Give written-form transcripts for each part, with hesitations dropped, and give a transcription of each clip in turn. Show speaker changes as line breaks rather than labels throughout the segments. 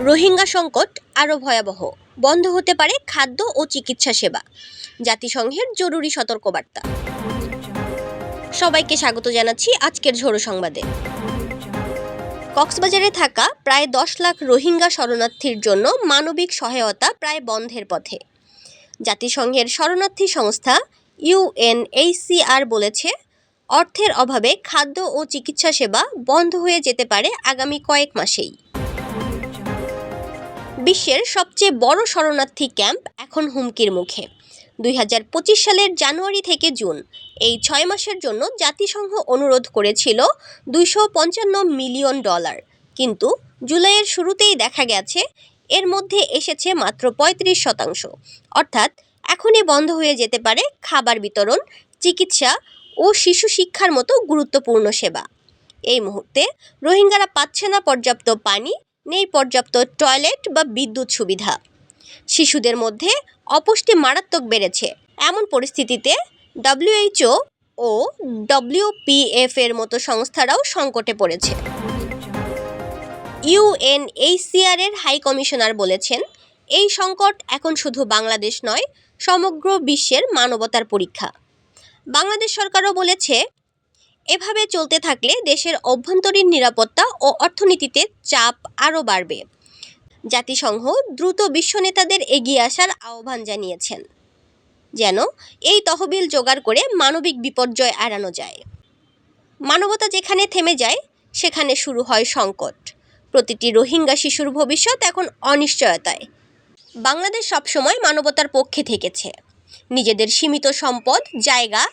রোহিঙ্গা সংকট আরও ভয়াবহ, বন্ধ হতে পারে খাদ্য ও চিকিৎসা সেবা। জাতিসংঘের জরুরি সতর্কবার্তা। সবাইকে স্বাগত জানাচ্ছি আজকের ঝোড়ো সংবাদে। কক্সবাজারে থাকা প্রায় 10 লাখ রোহিঙ্গা শরণার্থীর জন্য মানবিক সহায়তা প্রায় বন্ধের পথে। জাতিসংঘের শরণার্থী সংস্থা UNHCR বলেছে, অর্থের অভাবে খাদ্য ও চিকিৎসা সেবা বন্ধ হয়ে যেতে পারে আগামী কয়েক মাসেই। বিশ্বের সবচেয়ে বড় শরণার্থী ক্যাম্প এখন হুমকির মুখে। 2025 সালের জানুয়ারি থেকে জুন এই 6 মাসের জন্য জাতিসংঘ অনুরোধ করেছিল $255 মিলিয়ন, কিন্তু জুলাইয়ের শুরুতেই দেখা গেছে এর মধ্যে এসেছে মাত্র 35%। অর্থাৎ এখনই বন্ধ হয়ে যেতে পারে খাবার বিতরণ, চিকিৎসা ও শিশু শিক্ষার মতো গুরুত্বপূর্ণ সেবা। এই মুহূর্তে রোহিঙ্গারা পাচ্ছে না পর্যাপ্ত পানি, নেই পর্যাপ্ত টয়লেট বা বিদ্যুৎ সুবিধা। শিশুদের মধ্যে অপুষ্টি মারাত্মক বেড়েছে। এমন পরিস্থিতিতে WHO ও WPF এর মতো সংস্থারাও সংকটে পড়েছে। UNHCR এর হাই কমিশনার বলেছেন, এই সংকট এখন শুধু বাংলাদেশ নয়, সমগ্র বিশ্বের মানবতার পরীক্ষা। বাংলাদেশ সরকারও বলেছে, এভাবে চলতে থাকলে দেশের অভ্যন্তরীণ নিরাপত্তা ও অর্থনীতিতে চাপ আরও বাড়বে। জাতিসংঘ দ্রুত বিশ্ব নেতাদের এগিয়ে আসার আহ্বান জানিয়েছেন, যেন এই তহবিল জোগাড় করে মানবিক বিপর্যয় এড়ানো যায়। মানবতা যেখানে থেমে যায়, সেখানে শুরু হয় সংকট। প্রতিটি রোহিঙ্গা শিশুর ভবিষ্যৎ এখন অনিশ্চয়তায়। বাংলাদেশ সবসময় মানবতার পক্ষে থেকেছে। নিজেদের সীমিত সম্পদ, জায়গা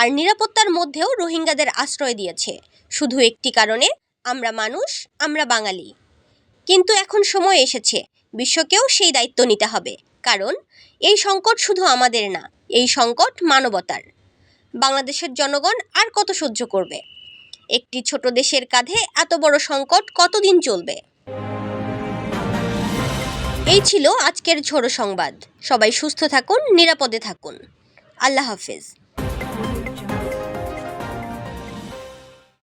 আর নিরাপত্তার মধ্যেও রোহিঙ্গাদের আশ্রয় দিয়েছে, শুধু একটি কারণে, আমরা মানুষ, আমরা বাঙালি। কিন্তু এখন সময় এসেছে বিশ্বকেও সেই দায়িত্ব নিতে হবে, কারণ এই সংকট শুধু আমাদের না, এই সংকট মানবতার। বাংলাদেশের জনগণ আর কত সহ্য করবে? একটি ছোট দেশের কাঁধে এত বড় সংকট কতদিন চলবে? এই ছিল আজকের ঝোড়ো সংবাদ। সবাই সুস্থ থাকুন, নিরাপদে থাকুন। আল্লাহ হাফেজ।